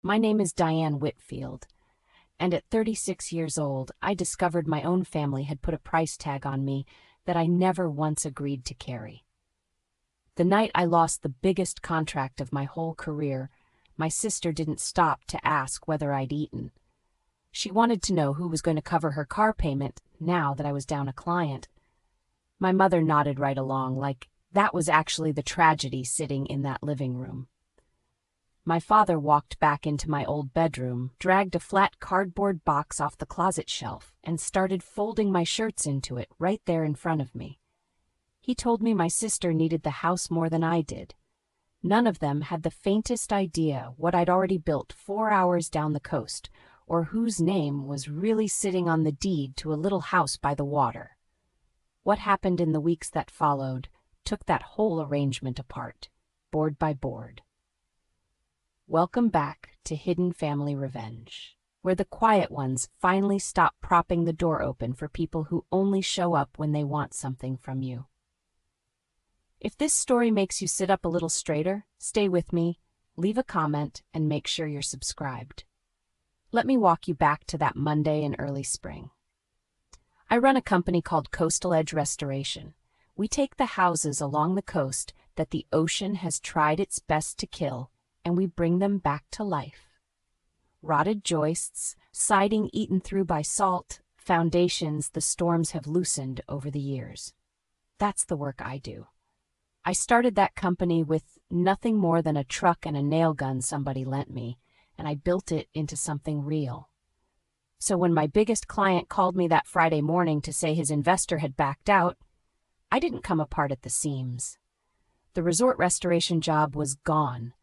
My name is Diane Whitfield, and at 36 years old, I discovered my own family had put a price tag on me that I never once agreed to carry. The night I lost the biggest contract of my whole career, my sister didn't stop to ask whether I'd eaten. She wanted to know who was going to cover her car payment now that I was down a client. My mother nodded right along, like that was actually the tragedy sitting in that living room. My father walked back into my old bedroom, dragged a flat cardboard box off the closet shelf, and started folding my shirts into it right there in front of me. He told me my sister needed the house more than I did. None of them had the faintest idea what I'd already built 4 hours down the coast, or whose name was really sitting on the deed to a little house by the water. What happened in the weeks that followed took that whole arrangement apart, board by board. Welcome back to Hidden Family Revenge, where the quiet ones finally stop propping the door open for people who only show up when they want something from you. If this story makes you sit up a little straighter, stay with me, leave a comment, and make sure you're subscribed. Let me walk you back to that Monday in early spring. I run a company called Coastal Edge Restoration. We take the houses along the coast that the ocean has tried its best to kill, and we bring them back to life. Rotted joists, siding eaten through by salt, foundations the storms have loosened over the years. That's the work I do. I started that company with nothing more than a truck and a nail gun somebody lent me, and I built it into something real. So when my biggest client called me that Friday morning to say his investor had backed out, I didn't come apart at the seams. The resort restoration job was gone.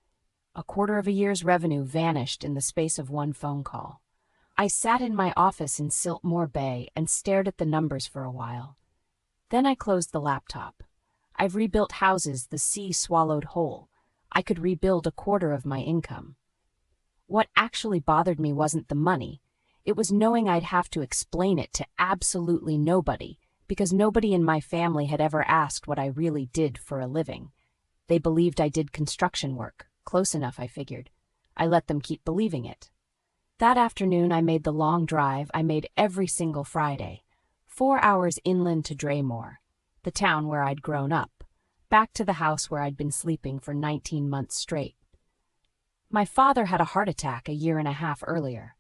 A quarter of a year's revenue vanished in the space of one phone call. I sat in my office in Siltmore Bay and stared at the numbers for a while. Then I closed the laptop. I've rebuilt houses the sea swallowed whole. I could rebuild a quarter of my income. What actually bothered me wasn't the money. It was knowing I'd have to explain it to absolutely nobody, because nobody in my family had ever asked what I really did for a living. They believed I did construction work. Close enough, I figured. I let them keep believing it. That afternoon, I made the long drive I made every single Friday. 4 hours inland to Draymore, the town where I'd grown up, back to the house where I'd been sleeping for 19 months straight. My father had a heart attack a year and a half earlier.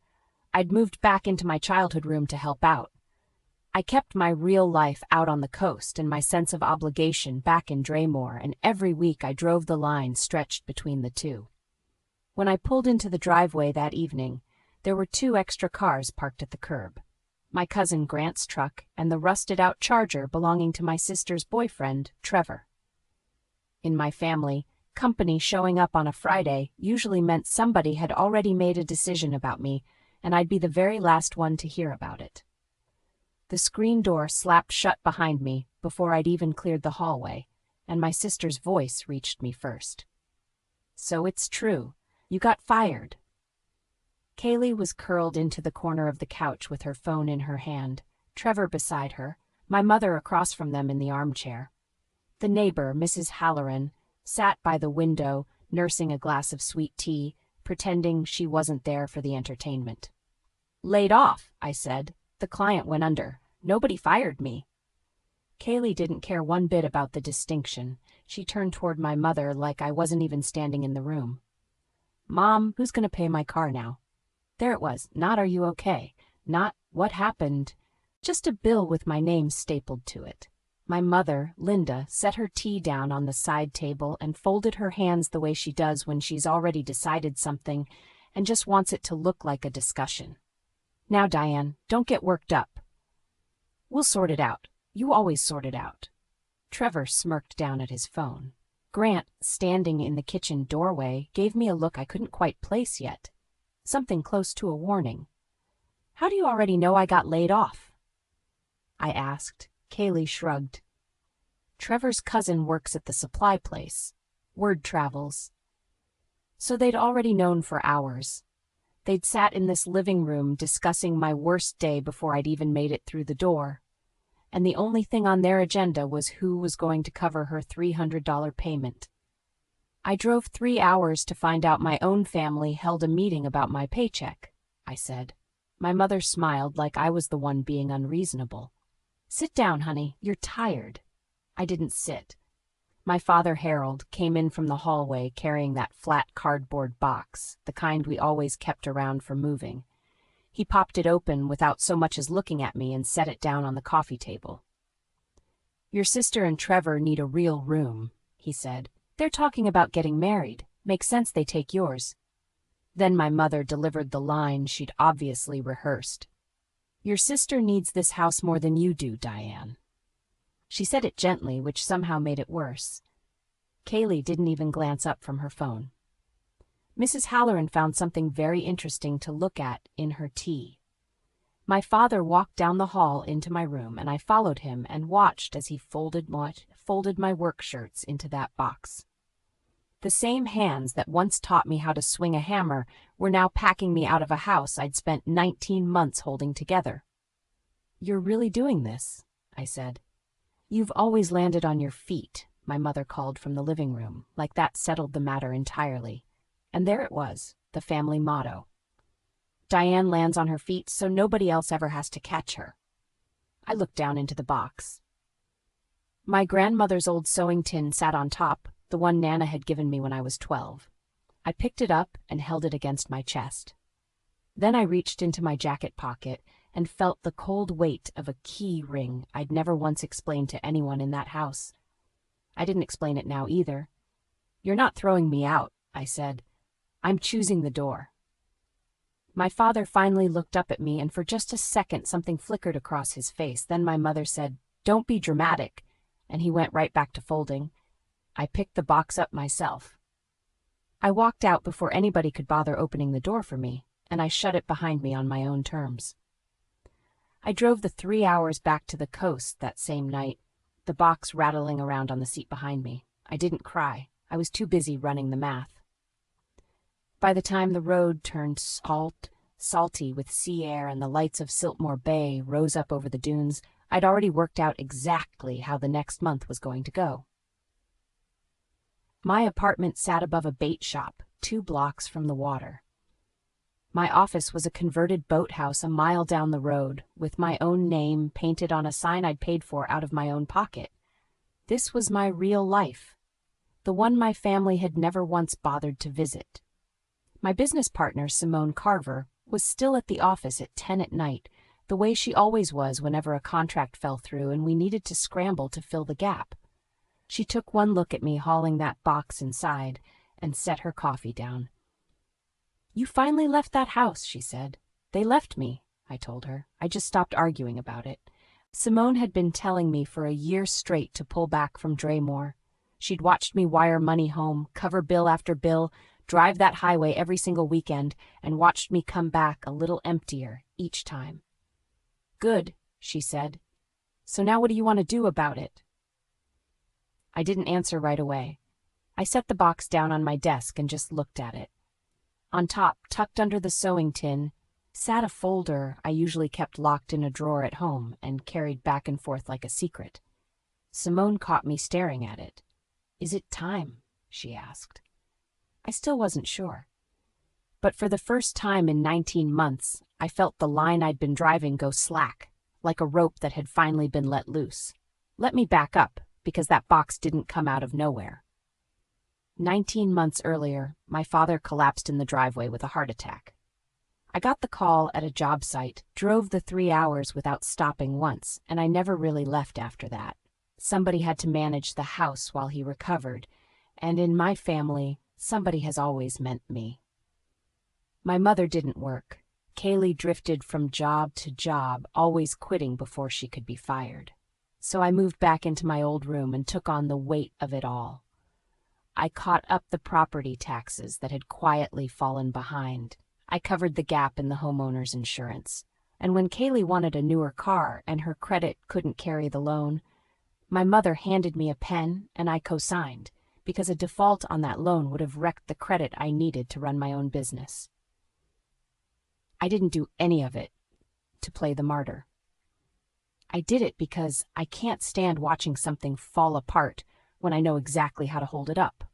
I'd moved back into my childhood room to help out. I kept my real life out on the coast and my sense of obligation back in Draymore, and every week I drove the line stretched between the two. When I pulled into the driveway that evening, there were 2 extra cars parked at the curb. My cousin Grant's truck and the rusted-out Charger belonging to my sister's boyfriend, Trevor. In my family, company showing up on a Friday usually meant somebody had already made a decision about me, and I'd be the very last one to hear about it. The screen door slapped shut behind me before I'd even cleared the hallway, and my sister's voice reached me first. "So it's true. You got fired." Kaylee was curled into the corner of the couch with her phone in her hand, Trevor beside her, my mother across from them in the armchair. The neighbor, Mrs. Halloran, sat by the window, nursing a glass of sweet tea, pretending she wasn't there for the entertainment. "Laid off," I said. "The client went under. Nobody fired me." Kaylee didn't care one bit about the distinction. She turned toward my mother like I wasn't even standing in the room. "Mom, who's going to pay my car now?" There it was. Not "Are you okay?" Not "What happened?" Just a bill with my name stapled to it. My mother, Linda, set her tea down on the side table and folded her hands the way she does when she's already decided something and just wants it to look like a discussion. "Now, Diane, don't get worked up. We'll sort it out. You always sort it out." Trevor smirked down at his phone. Grant, standing in the kitchen doorway, gave me a look I couldn't quite place yet. Something close to a warning. "How do you already know I got laid off?" I asked. Kaylee shrugged. "Trevor's cousin works at the supply place. Word travels." So they'd already known for hours. They'd sat in this living room discussing my worst day before I'd even made it through the door. And the only thing on their agenda was who was going to cover her $300 payment. I drove 3 hours to find out my own family held a meeting about my paycheck, I said. My mother smiled like I was the one being unreasonable. Sit down, honey, you're tired. I didn't sit. My father, Harold, came in from the hallway carrying that flat cardboard box, the kind we always kept around for moving. He popped it open without so much as looking at me and set it down on the coffee table. Your sister and Trevor need a real room, he said. They're talking about getting married. Makes sense they take yours. Then my mother delivered the line she'd obviously rehearsed. Your sister needs this house more than you do, Diane. She said it gently, which somehow made it worse. Kaylee didn't even glance up from her phone. Mrs. Halloran found something very interesting to look at in her tea. My father walked down the hall into my room, and I followed him and watched as he folded my work shirts into that box. The same hands that once taught me how to swing a hammer were now packing me out of a house I'd spent 19 months holding together. You're really doing this, I said. You've always landed on your feet, my mother called from the living room, like that settled the matter entirely. And there it was, the family motto. Diane lands on her feet so nobody else ever has to catch her. I looked down into the box. My grandmother's old sewing tin sat on top, the one Nana had given me when I was 12. I picked it up and held it against my chest. Then I reached into my jacket pocket and felt the cold weight of a key ring I'd never once explained to anyone in that house. I didn't explain it now either. You're not throwing me out, I said. I'm choosing the door. My father finally looked up at me, and for just a second something flickered across his face. Then my mother said, "Don't be dramatic," and he went right back to folding. I picked the box up myself. I walked out before anybody could bother opening the door for me, and I shut it behind me on my own terms. I drove the 3 hours back to the coast that same night, the box rattling around on the seat behind me. I didn't cry. I was too busy running the math. By the time the road turned salty with sea air and the lights of Siltmore Bay rose up over the dunes, I'd already worked out exactly how the next month was going to go. My apartment sat above a bait shop, 2 blocks from the water. My office was a converted boathouse a mile down the road, with my own name painted on a sign I'd paid for out of my own pocket. This was my real life, the one my family had never once bothered to visit. My business partner, Simone Carver, was still at the office at 10 at night, the way she always was whenever a contract fell through and we needed to scramble to fill the gap. She took one look at me hauling that box inside and set her coffee down. "You finally left that house," she said. "They left me," I told her. I just stopped arguing about it. Simone had been telling me for a year straight to pull back from Draymore. She'd watched me wire money home, cover bill after bill, drive that highway every single weekend, and watched me come back a little emptier each time. "Good," she said. "So now what do you want to do about it?" I didn't answer right away. I set the box down on my desk and just looked at it. On top, tucked under the sewing tin, sat a folder I usually kept locked in a drawer at home and carried back and forth like a secret. Simone caught me staring at it. "Is it time?" she asked. I still wasn't sure. But for the first time in 19 months, I felt the line I'd been driving go slack, like a rope that had finally been let loose. Let me back up, because that box didn't come out of nowhere. 19 months earlier, my father collapsed in the driveway with a heart attack. I got the call at a job site, drove the 3 hours without stopping once, and I never really left after that. Somebody had to manage the house while he recovered, and in my family, somebody has always meant me. My mother didn't work. Kaylee drifted from job to job, always quitting before she could be fired. So I moved back into my old room and took on the weight of it all. I caught up the property taxes that had quietly fallen behind. I covered the gap in the homeowner's insurance. And when Kaylee wanted a newer car and her credit couldn't carry the loan, my mother handed me a pen and I co-signed, because a default on that loan would have wrecked the credit I needed to run my own business. I didn't do any of it to play the martyr. I did it because I can't stand watching something fall apart when I know exactly how to hold it up.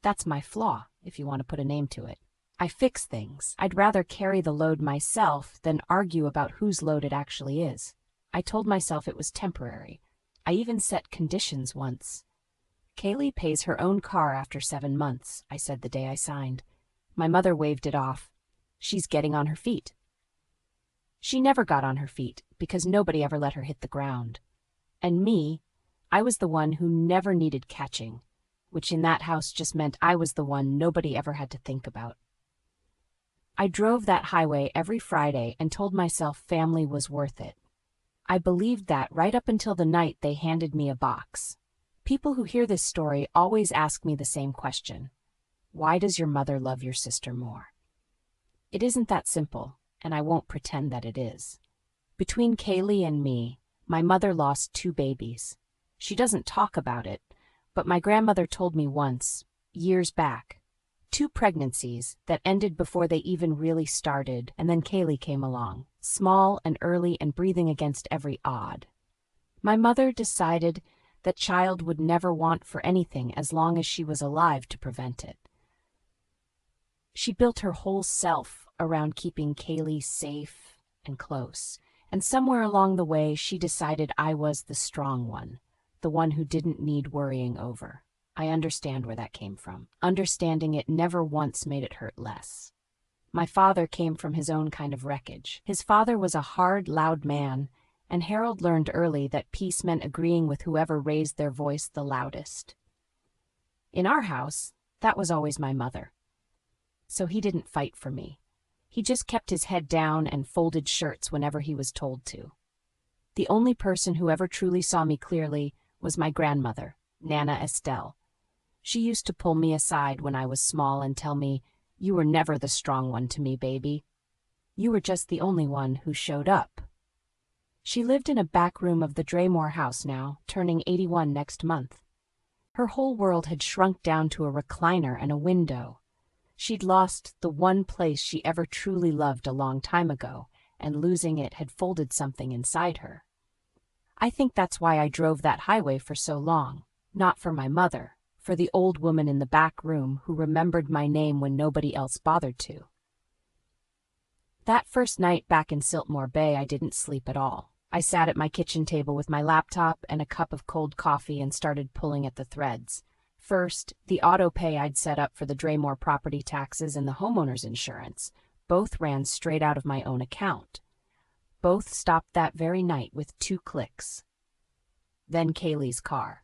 That's my flaw, if you want to put a name to it. I fix things. I'd rather carry the load myself than argue about whose load it actually is. I told myself it was temporary. I even set conditions once. Kaylee pays her own car after 7 months, I said the day I signed. My mother waved it off. She's getting on her feet. She never got on her feet because nobody ever let her hit the ground. And me, I was the one who never needed catching, which in that house just meant I was the one nobody ever had to think about. I drove that highway every Friday and told myself family was worth it. I believed that right up until the night they handed me a box. People who hear this story always ask me the same question. Why does your mother love your sister more? It isn't that simple, and I won't pretend that it is. Between Kaylee and me, my mother lost 2 babies. She doesn't talk about it, but my grandmother told me once, years back, 2 pregnancies that ended before they even really started, and then Kaylee came along, small and early and breathing against every odd. My mother decided that child would never want for anything as long as she was alive to prevent it. She built her whole self around keeping Kaylee safe and close, and somewhere along the way she decided I was the strong one, the one who didn't need worrying over. I understand where that came from. Understanding it never once made it hurt less. My father came from his own kind of wreckage. His father was a hard, loud man, and Harold learned early that peace meant agreeing with whoever raised their voice the loudest. In our house, that was always my mother. So he didn't fight for me. He just kept his head down and folded shirts whenever he was told to. The only person who ever truly saw me clearly was my grandmother, Nana Estelle. She used to pull me aside when I was small and tell me, "You were never the strong one to me, baby. You were just the only one who showed up." She lived in a back room of the Draymore house now, turning 81 next month. Her whole world had shrunk down to a recliner and a window. She'd lost the one place she ever truly loved a long time ago, and losing it had folded something inside her. I think that's why I drove that highway for so long. Not for my mother, for the old woman in the back room who remembered my name when nobody else bothered to. That first night back in Siltmore Bay, I didn't sleep at all. I sat at my kitchen table with my laptop and a cup of cold coffee and started pulling at the threads. First, the auto-pay I'd set up for the Draymore property taxes and the homeowner's insurance. Both ran straight out of my own account. Both stopped that very night with 2 clicks. Then Kaylee's car.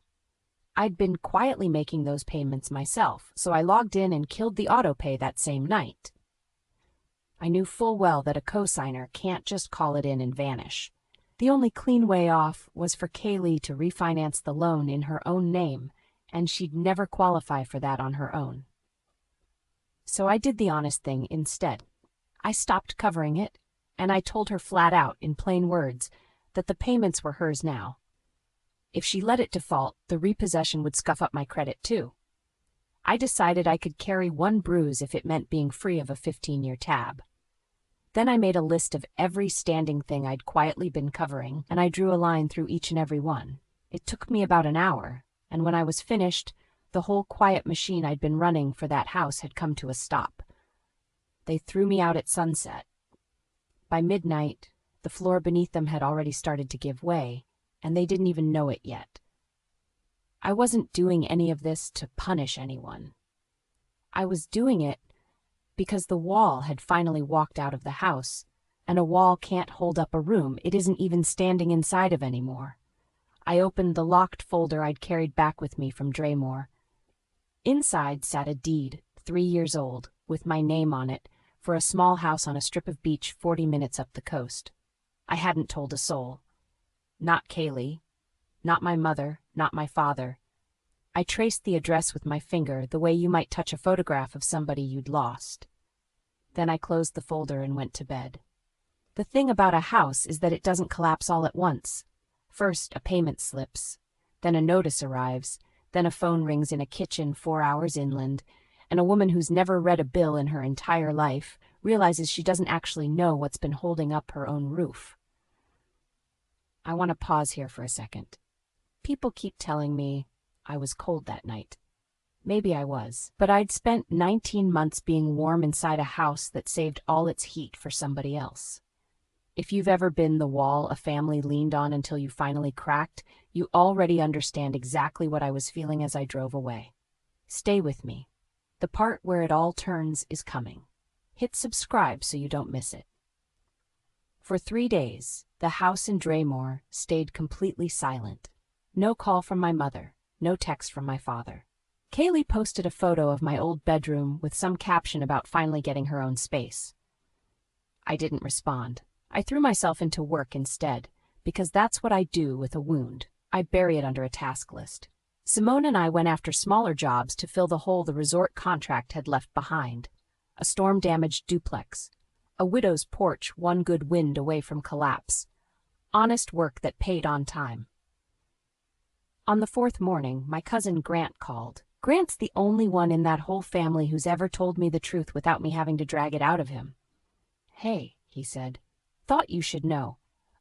I'd been quietly making those payments myself, so I logged in and killed the auto-pay that same night. I knew full well that a cosigner can't just call it in and vanish. The only clean way off was for Kaylee to refinance the loan in her own name, and she'd never qualify for that on her own. So I did the honest thing instead. I stopped covering it, and I told her flat out, in plain words, that the payments were hers now. If she let it default, the repossession would scuff up my credit too. I decided I could carry one bruise if it meant being free of a 15-year tab. Then I made a list of every standing thing I'd quietly been covering, and I drew a line through each and every one. It took me about an hour, and when I was finished, the whole quiet machine I'd been running for that house had come to a stop. They threw me out at sunset. By midnight, the floor beneath them had already started to give way, and they didn't even know it yet. I wasn't doing any of this to punish anyone. I was doing it because the wall had finally walked out of the house, and a wall can't hold up a room it isn't even standing inside of anymore. I opened the locked folder I'd carried back with me from Draymore. Inside sat a deed, 3 years old, with my name on it, for a small house on a strip of beach 40 minutes up the coast. I hadn't told a soul. Not Kaylee, not my mother, not my father. I traced the address with my finger the way you might touch a photograph of somebody you'd lost. Then I closed the folder and went to bed. The thing about a house is that it doesn't collapse all at once. First, a payment slips, then a notice arrives, then a phone rings in a kitchen 4 hours inland, and a woman who's never read a bill in her entire life realizes she doesn't actually know what's been holding up her own roof. I want to pause here for a second. People keep telling me I was cold that night. Maybe I was, but I'd spent 19 months being warm inside a house that saved all its heat for somebody else. If you've ever been the wall a family leaned on until you finally cracked, you already understand exactly what I was feeling as I drove away. Stay with me. The part where it all turns is coming. Hit subscribe so you don't miss it. For 3 days, the house in Draymore stayed completely silent. No call from my mother, no text from my father. Kaylee posted a photo of my old bedroom with some caption about finally getting her own space. I didn't respond. I threw myself into work instead, because that's what I do with a wound. I bury it under a task list. Simone and I went after smaller jobs to fill the hole the resort contract had left behind. A storm-damaged duplex. A widow's porch 1 good wind away from collapse. Honest work that paid on time. On the 4th morning, my cousin Grant called. Grant's the only one in that whole family who's ever told me the truth without me having to drag it out of him. "Hey," he said. "Thought you should know.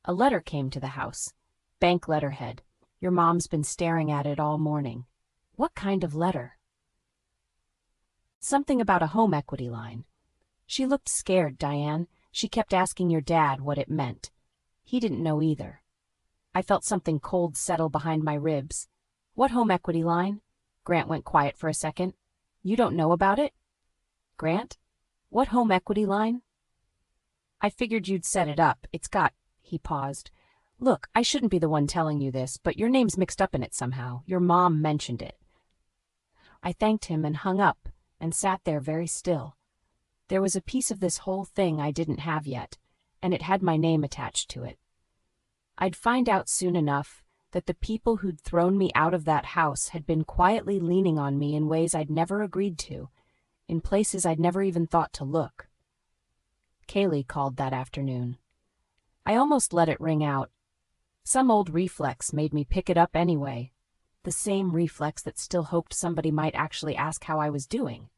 A letter came to the house. Bank letterhead. Your mom's been staring at it all morning." "What kind of letter?" "Something about a home equity line. She looked scared, Diane. She kept asking your dad what it meant. He didn't know either." I felt something cold settle behind my ribs. "What home equity line?" Grant went quiet for a second. "You don't know about it?" "Grant? What home equity line?" "I figured you'd set it up. It's got—" He paused. "Look, I shouldn't be the one telling you this, but your name's mixed up in it somehow. Your mom mentioned it." I thanked him and hung up, and sat there very still. There was a piece of this whole thing I didn't have yet, and it had my name attached to it. I'd find out soon enough that the people who'd thrown me out of that house had been quietly leaning on me in ways I'd never agreed to, in places I'd never even thought to look. Kaylee called that afternoon. I almost let it ring out. Some old reflex made me pick it up anyway. The same reflex that still hoped somebody might actually ask how I was doing.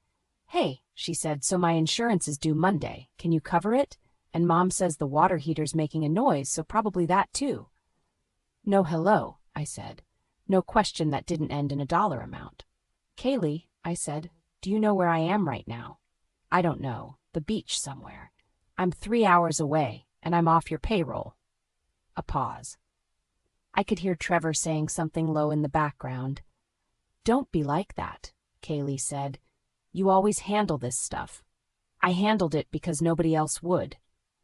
"Hey," she said, "so my insurance is due Monday. Can you cover it? And Mom says the water heater's making a noise, so probably that too." "No hello," I said. No question that didn't end in a dollar amount. "Kaylee," I said, "do you know where I am right now?" "I don't know. The beach somewhere. I'm 3 hours away, and I'm off your payroll." A pause. I could hear Trevor saying something low in the background. "Don't be like that," Kaylee said. "You always handle this stuff." "I handled it because nobody else would.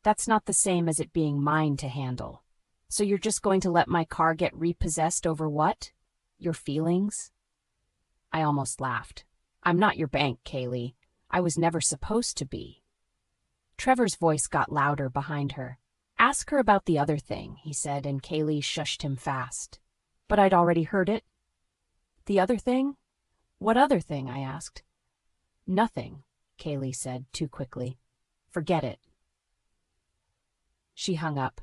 That's not the same as it being mine to handle. So you're just going to let my car get repossessed over what? Your feelings?" I almost laughed. "I'm not your bank, Kaylee. I was never supposed to be." Trevor's voice got louder behind her. "Ask her about the other thing," he said, and Kaylee shushed him fast. But I'd already heard it. "The other thing? What other thing?" I asked. "Nothing," Kaylee said too quickly. "Forget it." She hung up.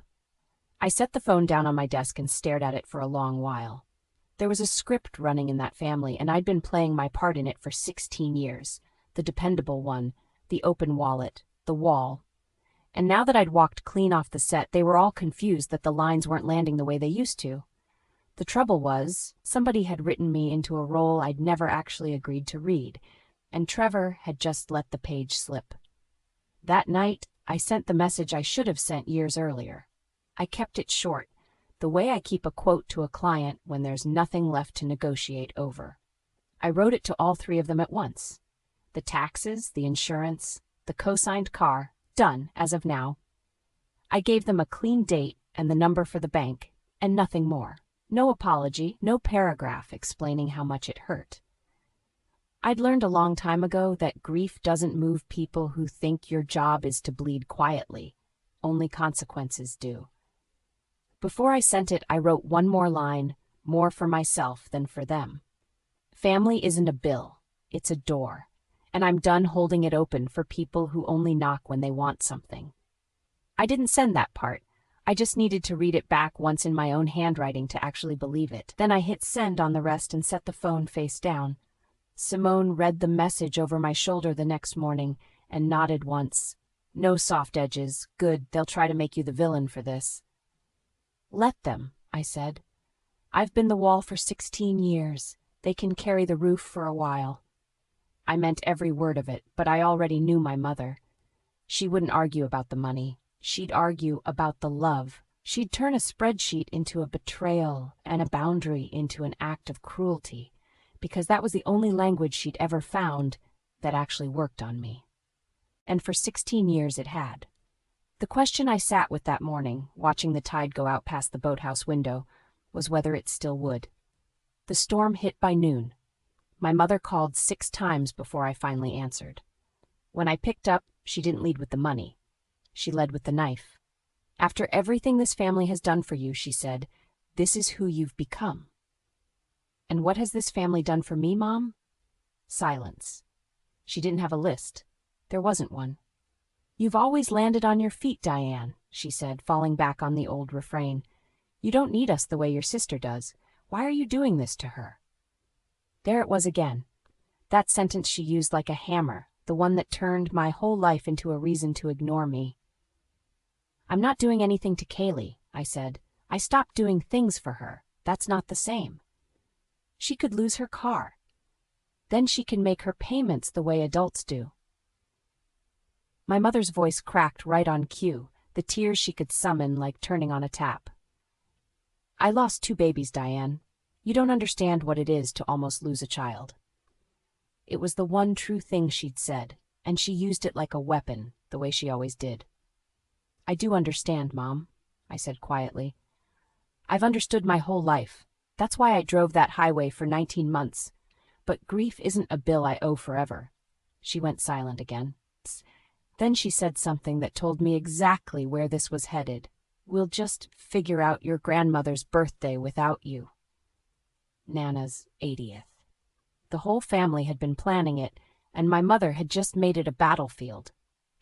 I set the phone down on my desk and stared at it for a long while. There was a script running in that family, and I'd been playing my part in it for 16 years. The dependable one, the open wallet, the wall. And now that I'd walked clean off the set, they were all confused that the lines weren't landing the way they used to. The trouble was, somebody had written me into a role I'd never actually agreed to read, and Trevor had just let the page slip. That night, I sent the message I should have sent years earlier. I kept it short, the way I keep a quote to a client when there's nothing left to negotiate over. I wrote it to all 3 of them at once. The taxes, the insurance, the co-signed car, done as of now. I gave them a clean date and the number for the bank, and nothing more. No apology, no paragraph explaining how much it hurt. I'd learned a long time ago that grief doesn't move people who think your job is to bleed quietly. Only consequences do. Before I sent it, I wrote one more line, more for myself than for them. Family isn't a bill, it's a door, and I'm done holding it open for people who only knock when they want something. I didn't send that part. I just needed to read it back once in my own handwriting to actually believe it. Then I hit send on the rest and set the phone face down. Simone read the message over my shoulder the next morning and nodded once. "No soft edges. Good, they'll try to make you the villain for this." "Let them," I said. "I've been the wall for 16 years. They can carry the roof for a while." I meant every word of it, but I already knew my mother. She wouldn't argue about the money. She'd argue about the love. She'd turn a spreadsheet into a betrayal and a boundary into an act of cruelty, because that was the only language she'd ever found that actually worked on me. And for 16 years it had. The question I sat with that morning, watching the tide go out past the boathouse window, was whether it still would. The storm hit by noon. My mother called 6 times before I finally answered. When I picked up, she didn't lead with the money. She led with the knife. After everything this family has done for you, she said, this is who you've become. And what has this family done for me, Mom? Silence. She didn't have a list. There wasn't one. You've always landed on your feet, Diane, she said, falling back on the old refrain. You don't need us the way your sister does. Why are you doing this to her? There it was again. That sentence she used like a hammer, the one that turned my whole life into a reason to ignore me. I'm not doing anything to Kaylee, I said. I stopped doing things for her. That's not the same. She could lose her car. Then she can make her payments the way adults do. My mother's voice cracked right on cue, the tears she could summon like turning on a tap. I lost 2 babies, Diane. You don't understand what it is to almost lose a child. It was the one true thing she'd said, and she used it like a weapon, the way she always did. I do understand, Mom, I said quietly. I've understood my whole life. That's why I drove that highway for 19 months. But grief isn't a bill I owe forever. She went silent again. Then she said something that told me exactly where this was headed. We'll just figure out your grandmother's birthday without you. Nana's 80th. The whole family had been planning it, and my mother had just made it a battlefield.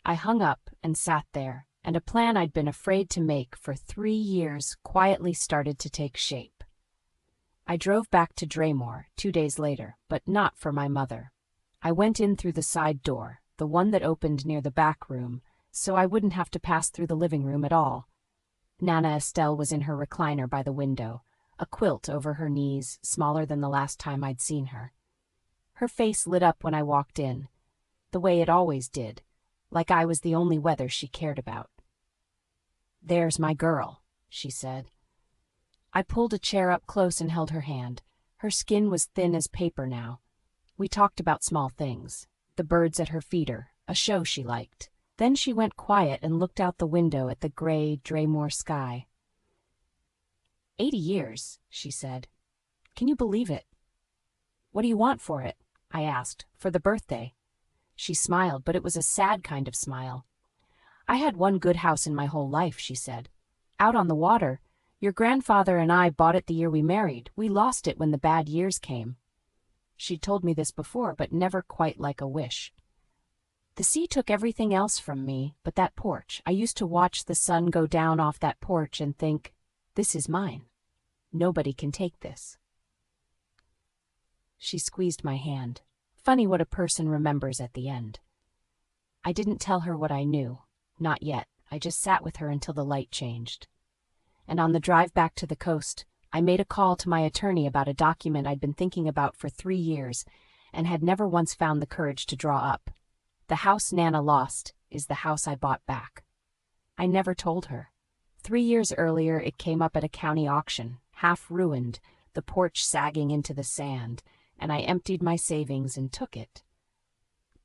I hung up and sat there, and a plan I'd been afraid to make for 3 years quietly started to take shape. I drove back to Draymore 2 days later, but not for my mother. I went in through the side door, the one that opened near the back room, so I wouldn't have to pass through the living room at all. Nana Estelle was in her recliner by the window, a quilt over her knees, smaller than the last time I'd seen her. Her face lit up when I walked in, the way it always did, like I was the only weather she cared about. There's my girl, she said. I pulled a chair up close and held her hand. Her skin was thin as paper now. We talked about small things, the birds at her feeder, a show she liked. Then she went quiet and looked out the window at the gray Draymore sky. 80 years, she said. Can you believe it? What do you want for it? I asked, for the birthday. She smiled, but it was a sad kind of smile. I had one good house in my whole life, she said. Out on the water. Your grandfather and I bought it the year we married. We lost it when the bad years came. She'd told me this before, but never quite like a wish. The sea took everything else from me, but that porch. I used to watch the sun go down off that porch and think, this is mine. Nobody can take this. She squeezed my hand. Funny what a person remembers at the end. I didn't tell her what I knew. Not yet. I just sat with her until the light changed. And on the drive back to the coast, I made a call to my attorney about a document I'd been thinking about for 3 years and had never once found the courage to draw up. The house Nana lost is the house I bought back. I never told her. 3 years earlier, it came up at a county auction, half ruined, the porch sagging into the sand, and I emptied my savings and took it.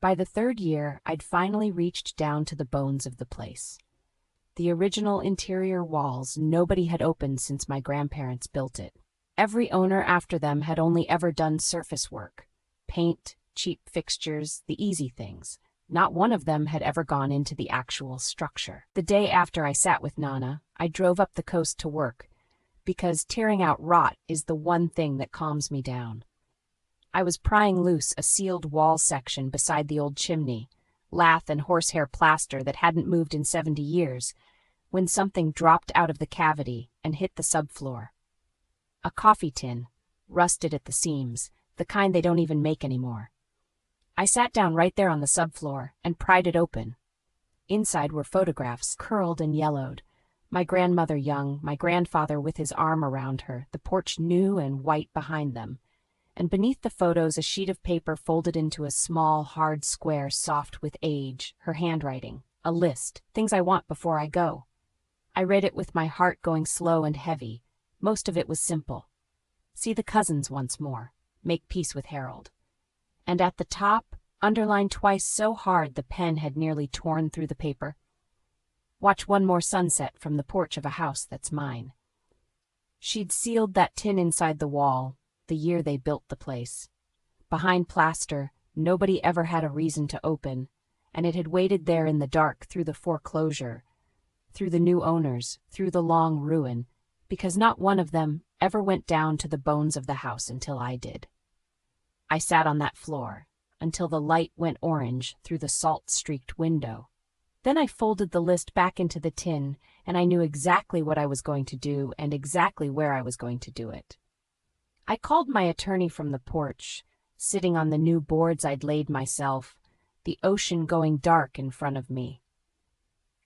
By the 3rd year, I'd finally reached down to the bones of the place. The original interior walls nobody had opened since my grandparents built it. Every owner after them had only ever done surface work. Paint, cheap fixtures, the easy things. Not one of them had ever gone into the actual structure. The day after I sat with Nana, I drove up the coast to work, because tearing out rot is the one thing that calms me down. I was prying loose a sealed wall section beside the old chimney, lath and horsehair plaster that hadn't moved in 70 years, when something dropped out of the cavity and hit the subfloor. A coffee tin, rusted at the seams, the kind they don't even make anymore. I sat down right there on the subfloor and pried it open. Inside were photographs, curled and yellowed. My grandmother young, my grandfather with his arm around her, the porch new and white behind them. and beneath the photos a sheet of paper folded into a small, hard square soft with age, her handwriting, a list, things I want before I go. I read it with my heart going slow and heavy. Most of it was simple. See the cousins once more. Make peace with Harold. And at the top, underlined twice so hard the pen had nearly torn through the paper. Watch one more sunset from the porch of a house that's mine. She'd sealed that tin inside the wall, the year they built the place. Behind plaster, nobody ever had a reason to open, and it had waited there in the dark through the foreclosure, through the new owners, through the long ruin, because not one of them ever went down to the bones of the house until I did. I sat on that floor until the light went orange through the salt-streaked window. Then I folded the list back into the tin, and I knew exactly what I was going to do and exactly where I was going to do it. I called my attorney from the porch, sitting on the new boards I'd laid myself, the ocean going dark in front of me.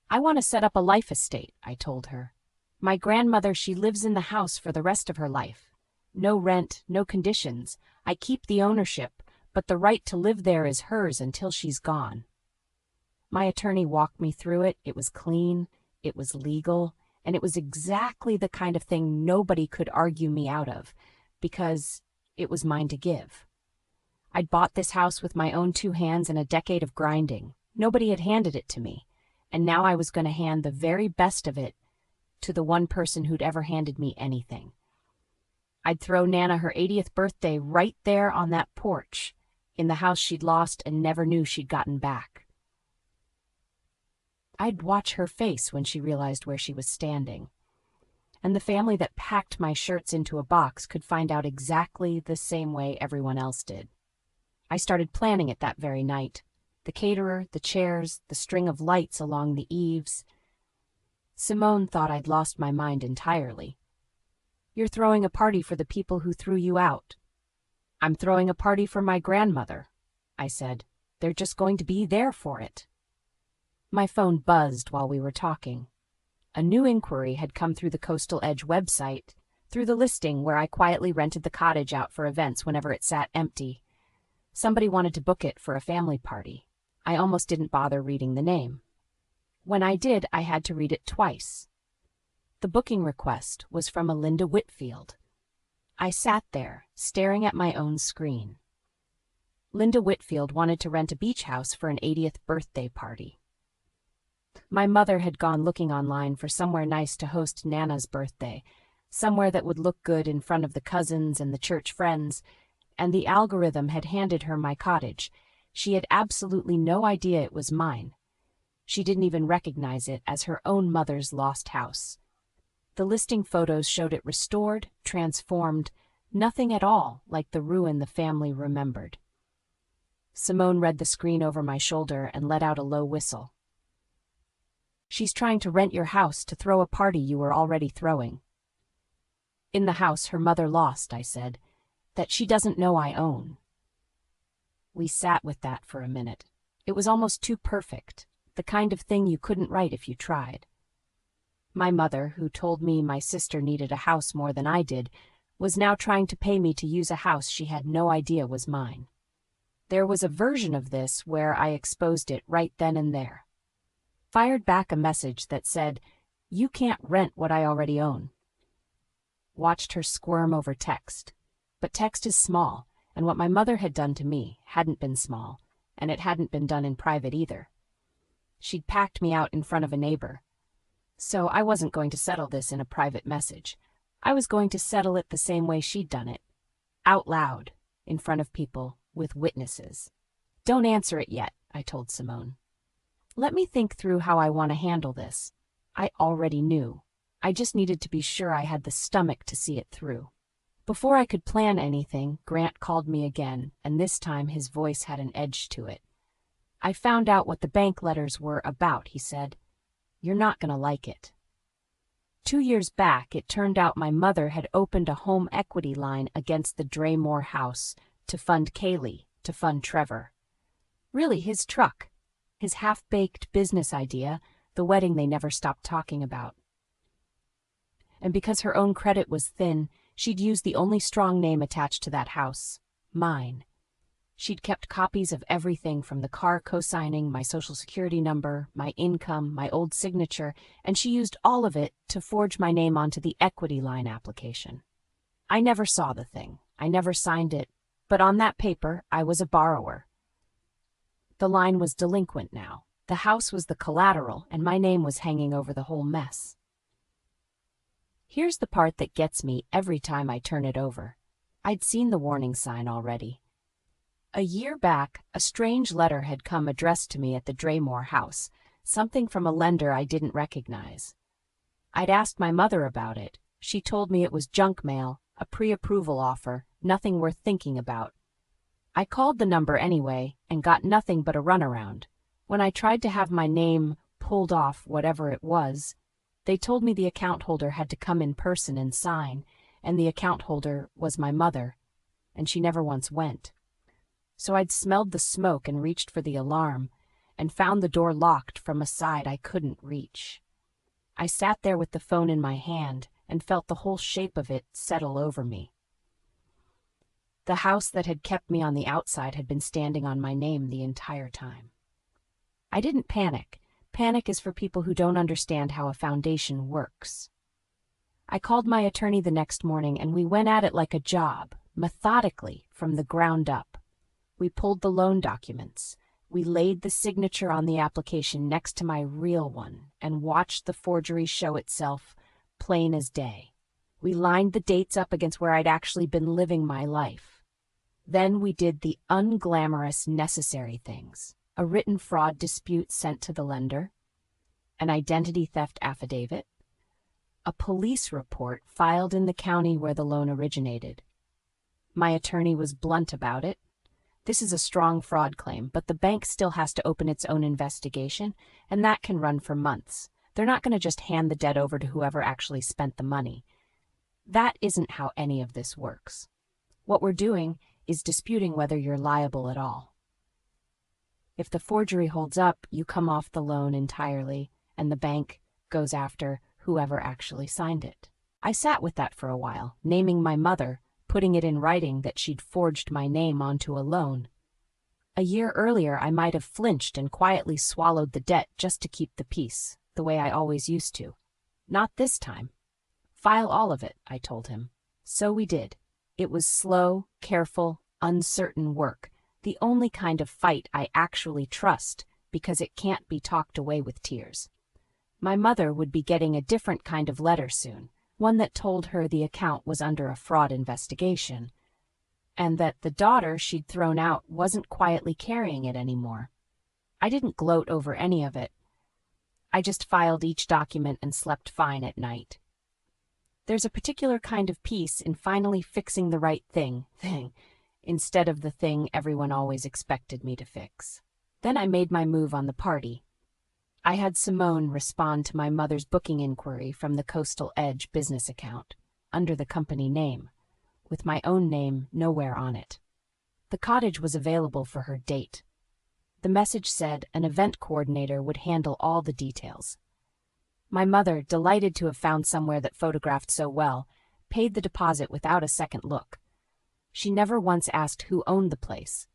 I want to set up a life estate, I told her. My grandmother, she lives in the house for the rest of her life. No rent, no conditions. I keep the ownership, but the right to live there is hers until she's gone. My attorney walked me through it. It was clean, it was legal, and it was exactly the kind of thing nobody could argue me out of, because it was mine to give. I'd bought this house with my own 2 hands and a decade of grinding. Nobody had handed it to me, and now I was going to hand the very best of it to the one person who'd ever handed me anything. I'd throw Nana her 80th birthday right there on that porch, in the house she'd lost and never knew she'd gotten back. I'd watch her face when she realized where she was standing. And the family that packed my shirts into a box could find out exactly the same way everyone else did. I started planning it that very night. The caterer, the chairs, the string of lights along the eaves. Simone thought I'd lost my mind entirely. You're throwing a party for the people who threw you out. I'm throwing a party for my grandmother, I said. They're just going to be there for it. My phone buzzed while we were talking. A new inquiry had come through the Coastal Edge website, through the listing where I quietly rented the cottage out for events whenever it sat empty. Somebody wanted to book it for a family party. I almost didn't bother reading the name. When I did, I had to read it twice. The booking request was from a Linda Whitfield. I sat there, staring at my own screen. Linda Whitfield wanted to rent a beach house for an 80th birthday party. My mother had gone looking online for somewhere nice to host Nana's birthday, somewhere that would look good in front of the cousins and the church friends, and the algorithm had handed her my cottage. She had absolutely no idea it was mine. She didn't even recognize it as her own mother's lost house. The listing photos showed it restored, transformed, nothing at all like the ruin the family remembered. Simone read the screen over my shoulder and let out a low whistle. She's trying to rent your house to throw a party you were already throwing. In the house her mother lost, I said, that she doesn't know I own. We sat with that for a minute. It was almost too perfect, the kind of thing you couldn't write if you tried. My mother, who told me my sister needed a house more than I did, was now trying to pay me to use a house she had no idea was mine. There was a version of this where I exposed it right then and there. Fired back a message that said, "You can't rent what I already own." Watched her squirm over text. But text is small, and what my mother had done to me hadn't been small, and it hadn't been done in private either. She'd packed me out in front of a neighbor. So I wasn't going to settle this in a private message. I was going to settle it the same way she'd done it. Out loud, in front of people, with witnesses. Don't answer it yet, I told Simone. Let me think through how I want to handle this. I already knew. I just needed to be sure I had the stomach to see it through. Before I could plan anything, Grant called me again, and this time his voice had an edge to it. I found out what the bank letters were about, he said. You're not going to like it. 2 years back, it turned out my mother had opened a home equity line against the Draymore house to fund Kaylee, to fund Trevor. Really his truck. His half-baked business idea, the wedding they never stopped talking about. And because her own credit was thin, She'd used the only strong name attached to that house, mine. She'd kept copies of everything from the car co-signing, my social security number, my income, my old signature, and she used all of it to forge my name onto the equity line application. I never saw the thing. I never signed it, but on that paper, I was a borrower. The line was delinquent now. The house was the collateral, and my name was hanging over the whole mess. Here's the part that gets me every time I turn it over. I'd seen the warning sign already. A year back, a strange letter had come addressed to me at the Draymore house, something from a lender I didn't recognize. I'd asked my mother about it. She told me it was junk mail, a pre-approval offer, nothing worth thinking about. I called the number anyway and got nothing but a runaround. When I tried to have my name pulled off whatever it was, they told me the account holder had to come in person and sign, and the account holder was my mother, and she never once went. So I'd smelled the smoke and reached for the alarm, and found the door locked from a side I couldn't reach. I sat there with the phone in my hand and felt the whole shape of it settle over me. The house that had kept me on the outside had been standing on my name the entire time. I didn't panic. Panic is for people who don't understand how a foundation works. I called my attorney the next morning and we went at it like a job, methodically, from the ground up. We pulled the loan documents. We laid the signature on the application next to my real one and watched the forgery show itself, plain as day. We lined the dates up against where I'd actually been living my life. Then we did the unglamorous necessary things. A written fraud dispute sent to the lender, an identity theft affidavit, a police report filed in the county where the loan originated. My attorney was blunt about it. This is a strong fraud claim, but the bank still has to open its own investigation, and that can run for months. They're not going to just hand the debt over to whoever actually spent the money. That isn't how any of this works. What we're doing is disputing whether you're liable at all. If the forgery holds up, you come off the loan entirely, and the bank goes after whoever actually signed it. I sat with that for a while, naming my mother, putting it in writing that she'd forged my name onto a loan. A year earlier, I might have flinched and quietly swallowed the debt just to keep the peace, the way I always used to. Not this time. File all of it, I told him. So we did. It was slow, careful, uncertain work, the only kind of fight I actually trust, because it can't be talked away with tears. My mother would be getting a different kind of letter soon, one that told her the account was under a fraud investigation, and that the daughter she'd thrown out wasn't quietly carrying it anymore. I didn't gloat over any of it. I just filed each document and slept fine at night. There's a particular kind of peace in finally fixing the right thing, instead of the thing everyone always expected me to fix. Then I made my move on the party. I had Simone respond to my mother's booking inquiry from the Coastal Edge business account, under the company name, with my own name nowhere on it. The cottage was available for her date. The message said an event coordinator would handle all the details. My mother, delighted to have found somewhere that photographed so well, paid the deposit without a second look. She never once asked who owned the place.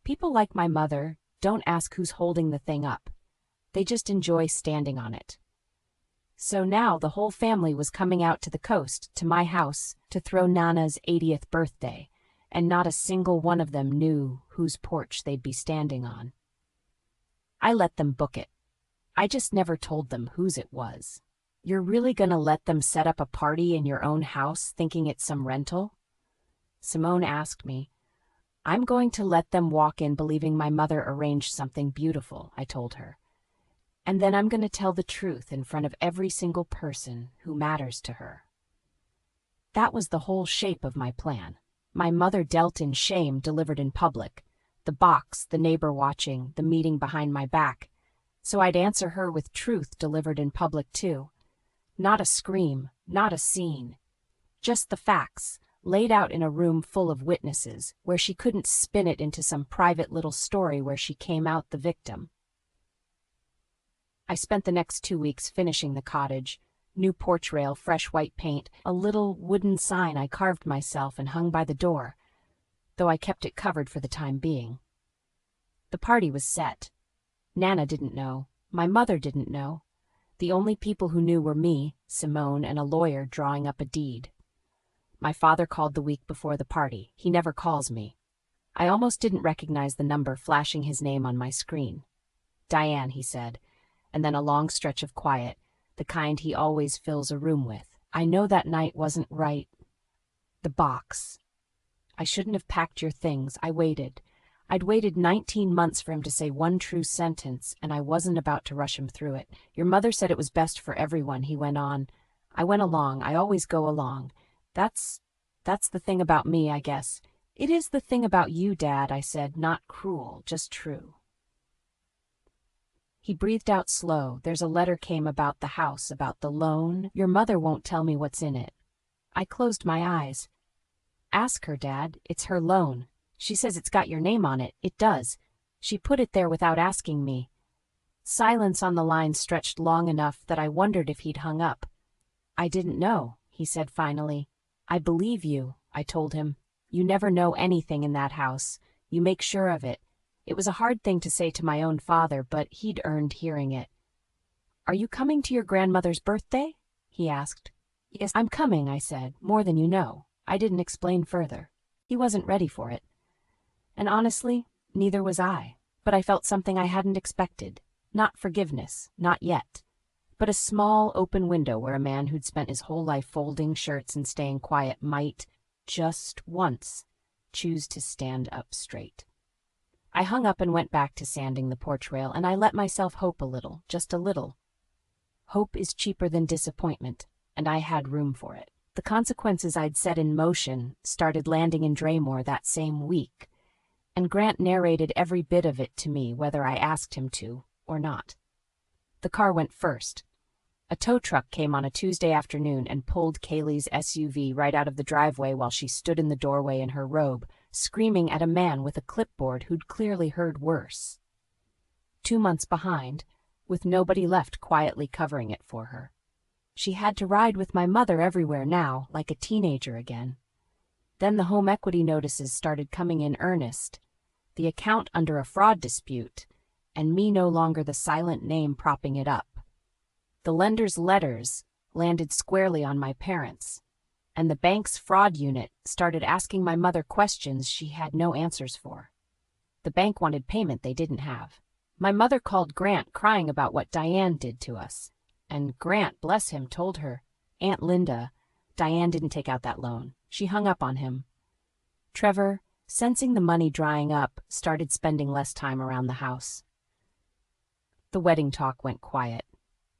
People like my mother don't ask who's holding the thing up. They just enjoy standing on it. So now the whole family was coming out to the coast, to my house, to throw Nana's 80th birthday, and not a single one of them knew whose porch they'd be standing on. I let them book it. I just never told them whose it was. You're really gonna let them set up a party in your own house thinking it's some rental? Simone asked me. I'm going to let them walk in believing my mother arranged something beautiful, I told her. And then I'm going to tell the truth in front of every single person who matters to her. That was the whole shape of my plan. My mother dealt in shame delivered in public. The box, the neighbor watching, the meeting behind my back. So I'd answer her with truth delivered in public too. Not a scream, not a scene. Just the facts, laid out in a room full of witnesses, where she couldn't spin it into some private little story where she came out the victim. I spent the next 2 weeks finishing the cottage, New porch rail, fresh white paint, a little wooden sign I carved myself and hung by the door, though I kept it covered for the time being. The party was set. Nana didn't know. My mother didn't know. The only people who knew were me, Simone, and a lawyer drawing up a deed. My father called the week before the party. He never calls me. I almost didn't recognize the number flashing his name on my screen. Diane, he said, and then a long stretch of quiet, the kind he always fills a room with. I know that night wasn't right. The box. I shouldn't have packed your things. I waited. I'd waited 19 months for him to say one true sentence, and I wasn't about to rush him through it. Your mother said it was best for everyone, he went on. I went along. I always go along. That's the thing about me, I guess. It is the thing about you, Dad, I said, not cruel, just true. He breathed out slow. There's a letter came about the house, about the loan. Your mother won't tell me what's in it. I closed my eyes. Ask her, Dad. It's her loan. She says it's got your name on it. It does. She put it there without asking me. Silence on the line stretched long enough that I wondered if he'd hung up. I didn't know, he said finally. I believe you, I told him. You never know anything in that house. You make sure of it. It was a hard thing to say to my own father, but he'd earned hearing it. Are you coming to your grandmother's birthday? He asked. Yes, I'm coming, I said, more than you know. I didn't explain further. He wasn't ready for it. And honestly, neither was I. But I felt something I hadn't expected. Not forgiveness, not yet. But a small, open window where a man who'd spent his whole life folding shirts and staying quiet might, just once, choose to stand up straight. I hung up and went back to sanding the porch rail, and I let myself hope a little, just a little. Hope is cheaper than disappointment, and I had room for it. The consequences I'd set in motion started landing in Draymore that same week, and Grant narrated every bit of it to me, whether I asked him to or not. The car went first. A tow truck came on a Tuesday afternoon and pulled Kaylee's SUV right out of the driveway while she stood in the doorway in her robe, screaming at a man with a clipboard who'd clearly heard worse. 2 months behind, with nobody left quietly covering it for her. She had to ride with my mother everywhere now, like a teenager again. Then the home equity notices started coming in earnest. The account under a fraud dispute, and me no longer the silent name propping it up. The lender's letters landed squarely on my parents, and the bank's fraud unit started asking my mother questions she had no answers for. The bank wanted payment they didn't have. My mother called Grant crying about what Diane did to us, and Grant, bless him, told her, Aunt Linda, Diane didn't take out that loan. She hung up on him. Trevor, sensing the money drying up, started spending less time around the house. The wedding talk went quiet.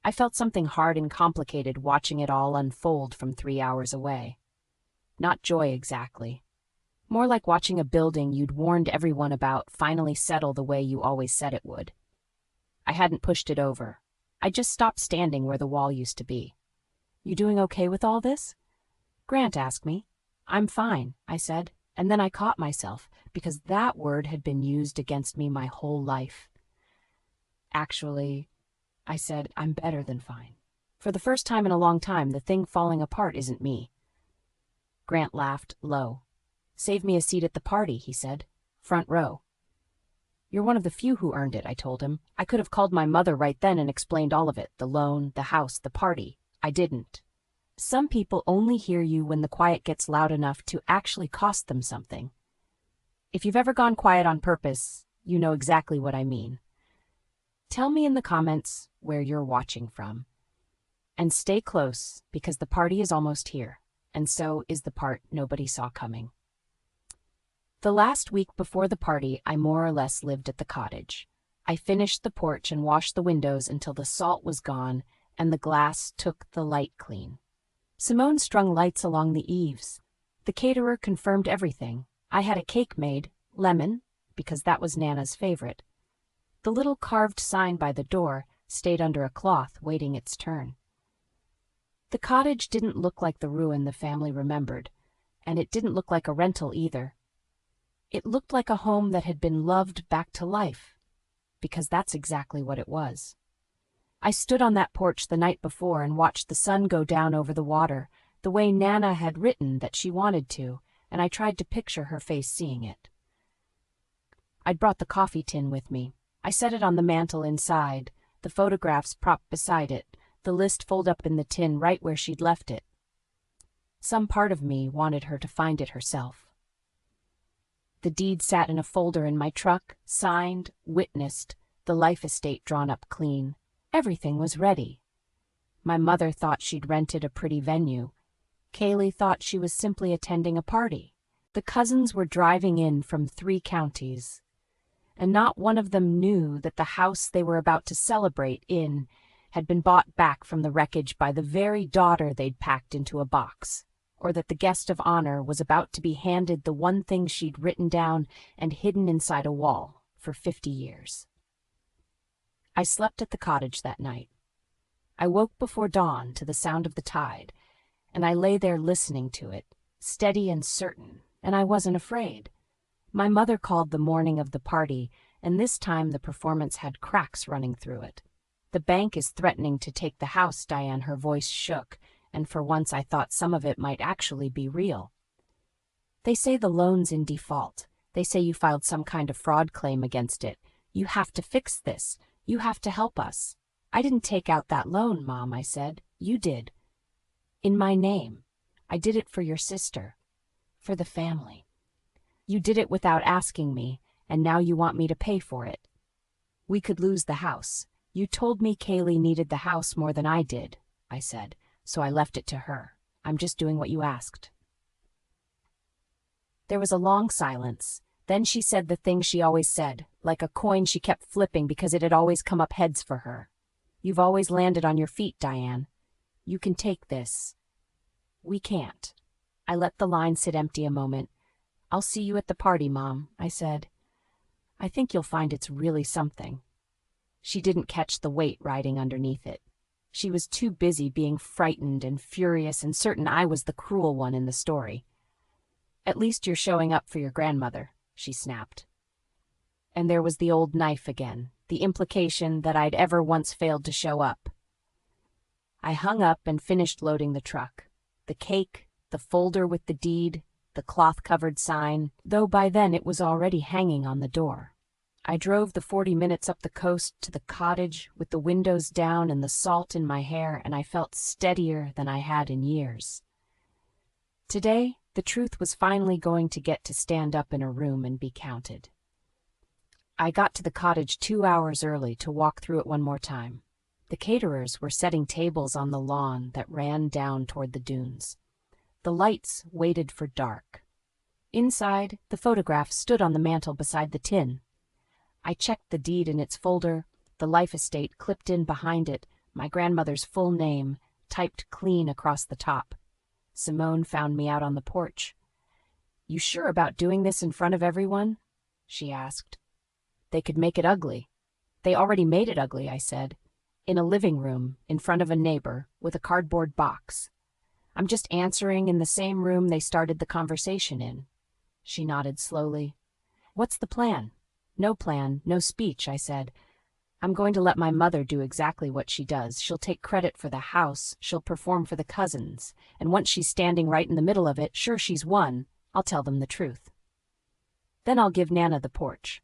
I felt something hard and complicated watching it all unfold from 3 hours away. Not joy exactly. More like watching a building you'd warned everyone about finally settle the way you always said it would. I hadn't pushed it over. I just stopped standing where the wall used to be. You doing okay with all this? Grant asked me. I'm fine, I said, and then I caught myself, because that word had been used against me my whole life. Actually, I said, I'm better than fine. For the first time in a long time, the thing falling apart isn't me. Grant laughed low. Save me a seat at the party, he said. Front row. You're one of the few who earned it, I told him. I could have called my mother right then and explained all of it, the loan, the house, the party. I didn't. Some people only hear you when the quiet gets loud enough to actually cost them something. If you've ever gone quiet on purpose, you know exactly what I mean. Tell me in the comments where you're watching from. And stay close, because the party is almost here, and so is the part nobody saw coming. The last week before the party, I more or less lived at the cottage. I finished the porch and washed the windows until the salt was gone and the glass took the light clean. Simone strung lights along the eaves. The caterer confirmed everything. I had a cake made, lemon, because that was Nana's favorite. The little carved sign by the door stayed under a cloth, waiting its turn. The cottage didn't look like the ruin the family remembered, and it didn't look like a rental either. It looked like a home that had been loved back to life, because that's exactly what it was. I stood on that porch the night before and watched the sun go down over the water, the way Nana had written that she wanted to, and I tried to picture her face seeing it. I'd brought the coffee tin with me. I set it on the mantel inside, the photographs propped beside it, the list folded up in the tin right where she'd left it. Some part of me wanted her to find it herself. The deed sat in a folder in my truck, signed, witnessed, the life estate drawn up clean. Everything was ready. My mother thought she'd rented a pretty venue. Kaylee thought she was simply attending a party. The cousins were driving in from 3 counties, and not one of them knew that the house they were about to celebrate in had been bought back from the wreckage by the very daughter they'd packed into a box, or that the guest of honor was about to be handed the one thing she'd written down and hidden inside a wall for 50 years. I slept at the cottage that night. I woke before dawn to the sound of the tide, and I lay there listening to it, steady and certain, and I wasn't afraid. My mother called the morning of the party, and this time the performance had cracks running through it. "The bank is threatening to take the house, Diane," her voice shook, and for once I thought some of it might actually be real. "They say the loan's in default. They say you filed some kind of fraud claim against it. You have to fix this. You have to help us." "I didn't take out that loan, Mom," I said. "You did. In my name. I did it for your sister. For the family. You did it without asking me, and now you want me to pay for it. We could lose the house. You told me Kaylee needed the house more than I did," I said, "so I left it to her. I'm just doing what you asked." There was a long silence. Then she said the thing she always said, like a coin she kept flipping because it had always come up heads for her. "You've always landed on your feet, Diane. You can take this. We can't." I let the line sit empty a moment. "I'll see you at the party, Mom," I said. "I think you'll find it's really something." She didn't catch the weight riding underneath it. She was too busy being frightened and furious and certain I was the cruel one in the story. "At least you're showing up for your grandmother," she snapped. And there was the old knife again, the implication that I'd ever once failed to show up. I hung up and finished loading the truck. The cake, the folder with the deed, the cloth-covered sign, though by then it was already hanging on the door. I drove the 40 minutes up the coast to the cottage with the windows down and the salt in my hair, and I felt steadier than I had in years. Today, the truth was finally going to get to stand up in a room and be counted. I got to the cottage 2 hours early to walk through it one more time. The caterers were setting tables on the lawn that ran down toward the dunes. The lights waited for dark. Inside, the photograph stood on the mantel beside the tin. I checked the deed in its folder, the life estate clipped in behind it, my grandmother's full name, typed clean across the top. Simone found me out on the porch. "You sure about doing this in front of everyone?" she asked. "They could make it ugly." "They already made it ugly," I said. "In a living room, in front of a neighbor, with a cardboard box. I'm just answering in the same room they started the conversation in." She nodded slowly. "What's the plan?" "No plan, no speech," I said. "I'm going to let my mother do exactly what she does. She'll take credit for the house, she'll perform for the cousins, and once she's standing right in the middle of it, sure she's won, I'll tell them the truth. Then I'll give Nana the porch."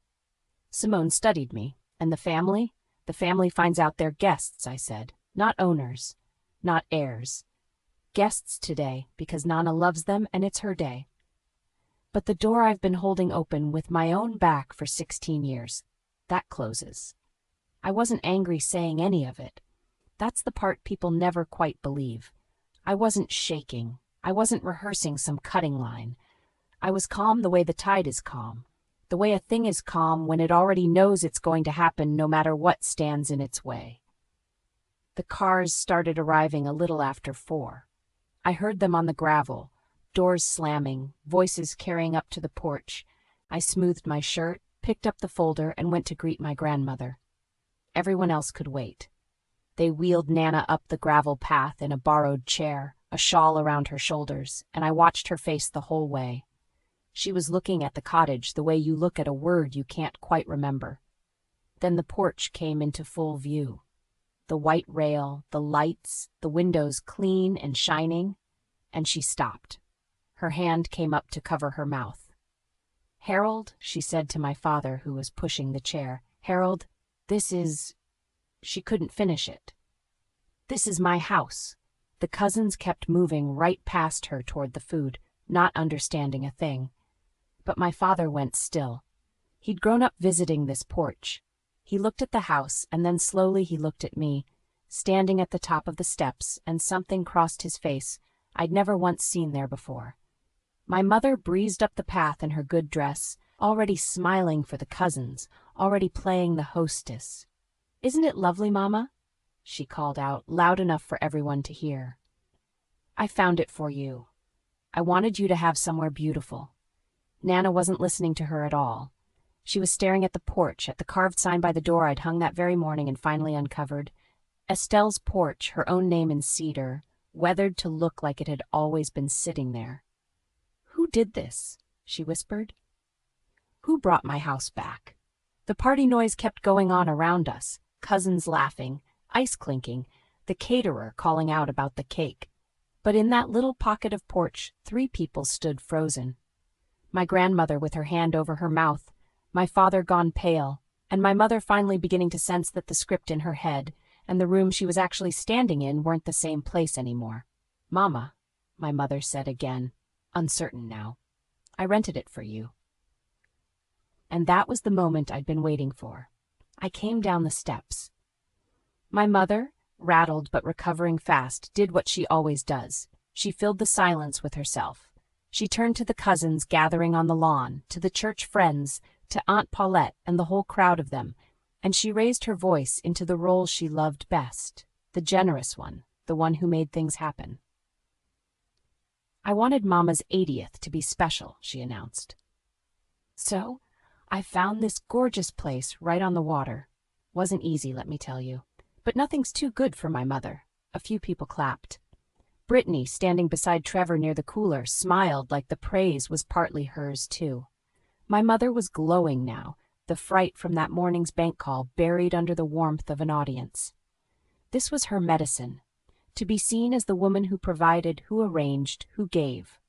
Simone studied me. "And the family?" "The family finds out they're guests," I said. "Not owners, not heirs. Guests today because Nana loves them and it's her day. But the door I've been holding open with my own back for 16 years, that closes." I wasn't angry saying any of it. That's the part people never quite believe. I wasn't shaking. I wasn't rehearsing some cutting line. I was calm the way the tide is calm, the way a thing is calm when it already knows it's going to happen no matter what stands in its way. The cars started arriving a little after 4. I heard them on the gravel, doors slamming, voices carrying up to the porch. I smoothed my shirt, picked up the folder, and went to greet my grandmother. Everyone else could wait. They wheeled Nana up the gravel path in a borrowed chair, a shawl around her shoulders, and I watched her face the whole way. She was looking at the cottage the way you look at a word you can't quite remember. Then the porch came into full view. the white rail, the lights, the windows clean and shining, and she stopped. Her hand came up to cover her mouth. "Harold," she said to my father, who was pushing the chair, "Harold, this is—" She couldn't finish it. "This is my house." The cousins kept moving right past her toward the food, not understanding a thing. But my father went still. He'd grown up visiting this porch. He looked at the house, and then slowly he looked at me, standing at the top of the steps, and something crossed his face I'd never once seen there before. My mother breezed up the path in her good dress, already smiling for the cousins, already playing the hostess. "Isn't it lovely, Mama?" she called out, loud enough for everyone to hear. "I found it for you. I wanted you to have somewhere beautiful." Nana wasn't listening to her at all. She was staring at the porch, at the carved sign by the door I'd hung that very morning and finally uncovered. Estelle's porch, her own name in cedar, weathered to look like it had always been sitting there. "Who did this?" she whispered. "Who brought my house back?" The party noise kept going on around us, cousins laughing, ice clinking, the caterer calling out about the cake. But in that little pocket of porch, 3 people stood frozen. My grandmother with her hand over her mouth, my father gone pale, and my mother finally beginning to sense that the script in her head and the room she was actually standing in weren't the same place anymore. "Mama," my mother said again, uncertain now, "I rented it for you." And that was the moment I'd been waiting for. I came down the steps. My mother, rattled but recovering fast, did what she always does. She filled the silence with herself. She turned to the cousins gathering on the lawn, to the church friends, to Aunt Paulette and the whole crowd of them, and she raised her voice into the role she loved best, the generous one, the one who made things happen. "I wanted Mama's 80th to be special," she announced. "So I found this gorgeous place right on the water. Wasn't easy, let me tell you. But nothing's too good for my mother." A few people clapped. Brittany, standing beside Trevor near the cooler, smiled like the praise was partly hers too. My mother was glowing now, the fright from that morning's bank call buried under the warmth of an audience. This was her medicine, to be seen as the woman who provided, who arranged, who gave.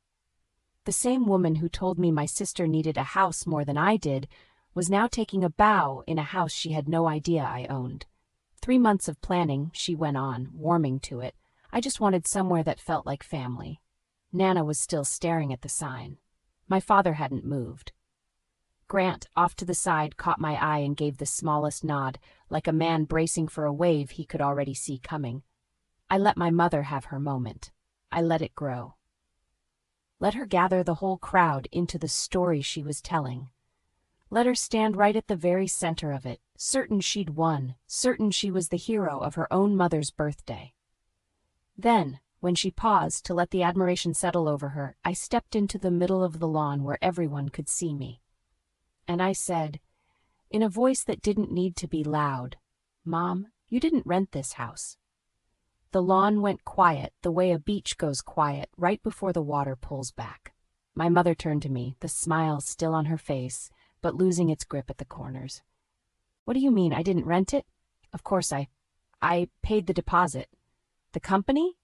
The same woman who told me my sister needed a house more than I did was now taking a bow in a house she had no idea I owned. 3 months of planning, she went on, warming to it. I just wanted somewhere that felt like family. Nana was still staring at the sign. My father hadn't moved. Grant, off to the side, caught my eye and gave the smallest nod, like a man bracing for a wave he could already see coming. I let my mother have her moment. I let it grow. Let her gather the whole crowd into the story she was telling. Let her stand right at the very center of it, certain she'd won, certain she was the hero of her own mother's birthday. Then, when she paused to let the admiration settle over her, I stepped into the middle of the lawn where everyone could see me. And I said, in a voice that didn't need to be loud, "Mom, you didn't rent this house." The lawn went quiet the way a beach goes quiet right before the water pulls back. My mother turned to me, the smile still on her face, but losing its grip at the corners. "What do you mean, I didn't rent it? Of course I paid the deposit." "The company?"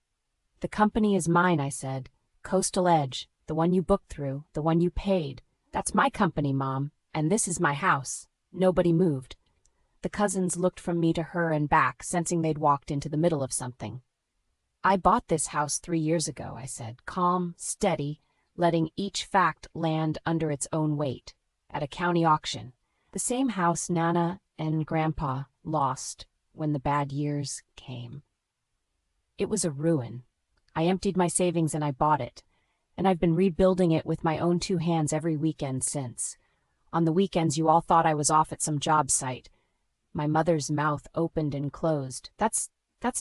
"The company is mine," I said. "Coastal Edge, the one you booked through, the one you paid. That's my company, Mom, and this is my house." Nobody moved. The cousins looked from me to her and back, sensing they'd walked into the middle of something. "I bought this house 3 years ago," I said, calm, steady, letting each fact land under its own weight, at a county auction. The same house Nana and Grandpa lost when the bad years came. It was a ruin. I emptied my savings and I bought it, and I've been rebuilding it with my own 2 hands every weekend since. On the weekends you all thought I was off at some job site. My mother's mouth opened and closed. That's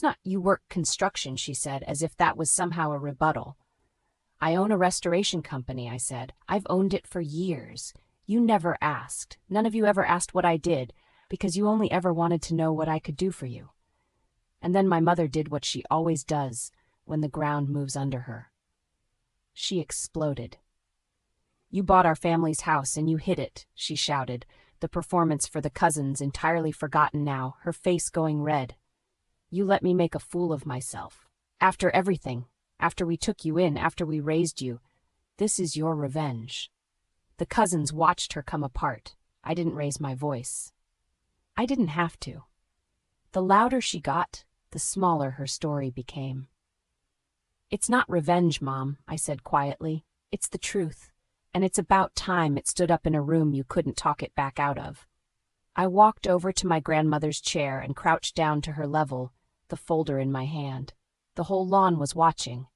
not you work construction," she said, as if that was somehow a rebuttal. "I own a restoration company," I said. "I've owned it for years. You never asked. None of you ever asked what I did, because you only ever wanted to know what I could do for you." And then my mother did what she always does when the ground moves under her. She exploded. "You bought our family's house and you hid it," she shouted, the performance for the cousins entirely forgotten now, her face going red. You let me make a fool of myself. After everything, after we took you in, after we raised you, this is your revenge." The cousins watched her come apart. I didn't raise my voice. I didn't have to. The louder she got, the smaller her story became. "It's not revenge, Mom," I said quietly. "It's the truth. And it's about time it stood up in a room you couldn't talk it back out of." I walked over to my grandmother's chair and crouched down to her level, the folder in my hand. The whole lawn was watching.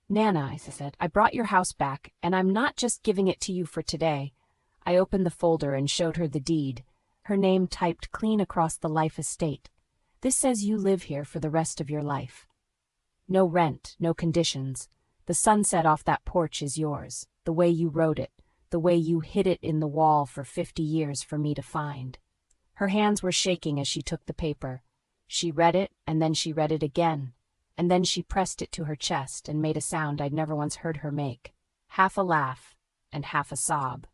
"Nana," I said, "I brought your house back, and I'm not just giving it to you for today." I opened the folder and showed her the deed, her name typed clean across the life estate. "This says you live here for the rest of your life. No rent, no conditions. The sunset off that porch is yours, the way you wrote it, the way you hid it in the wall for 50 years for me to find." Her hands were shaking as she took the paper. She read it, and then she read it again, and then she pressed it to her chest and made a sound I'd never once heard her make, half a laugh and half a sob.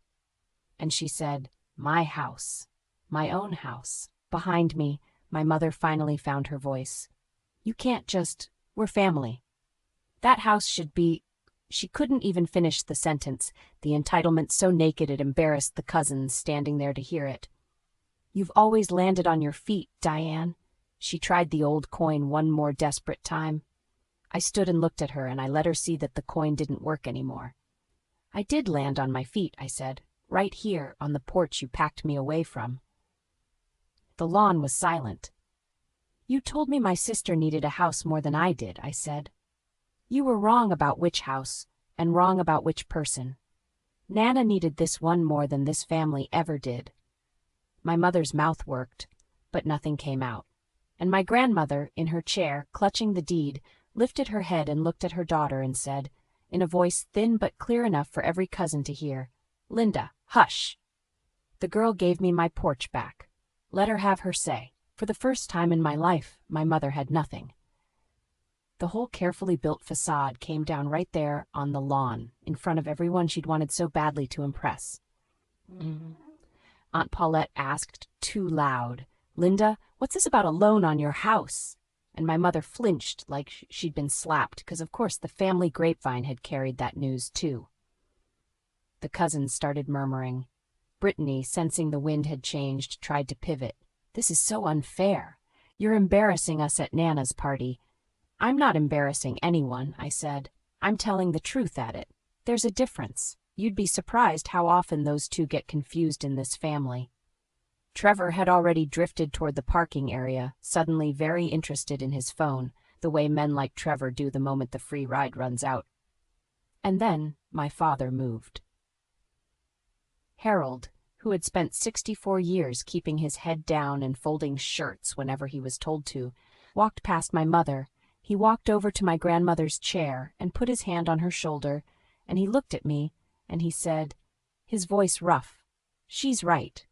And she said, "My house, my own house." Behind me, my mother finally found her voice. "You can't just, we're family. That house should be—" She couldn't even finish the sentence, the entitlement so naked it embarrassed the cousins standing there to hear it. "You've always landed on your feet, Diane." She tried the old coin one more desperate time. I stood and looked at her, and I let her see that the coin didn't work anymore. "I did land on my feet," I said, "right here on the porch you packed me away from." The lawn was silent. "You told me my sister needed a house more than I did," I said. "You were wrong about which house, and wrong about which person. Nana needed this one more than this family ever did." My mother's mouth worked, but nothing came out. And my grandmother, in her chair, clutching the deed, lifted her head and looked at her daughter and said, in a voice thin but clear enough for every cousin to hear, "Linda, hush." The girl gave me my porch back. Let her have her say. For the first time in my life, my mother had nothing. The whole carefully built facade came down right there on the lawn, in front of everyone she'd wanted so badly to impress. Aunt Paulette asked, too loud, "Linda, what's this about a loan on your house?" And my mother flinched like she'd been slapped, because of course the family grapevine had carried that news too. The cousins started murmuring. Brittany, sensing the wind had changed, tried to pivot. "This is so unfair. You're embarrassing us at Nana's party." "I'm not embarrassing anyone," I said. "I'm telling the truth at it. There's a difference. You'd be surprised how often those two get confused in this family." Trevor had already drifted toward the parking area, suddenly very interested in his phone, the way men like Trevor do the moment the free ride runs out. And then my father moved. Harold, who had spent 64 years keeping his head down and folding shirts whenever he was told to, walked past my mother. He walked over to my grandmother's chair and put his hand on her shoulder, and he looked at me, and he said, his voice rough, "She's right.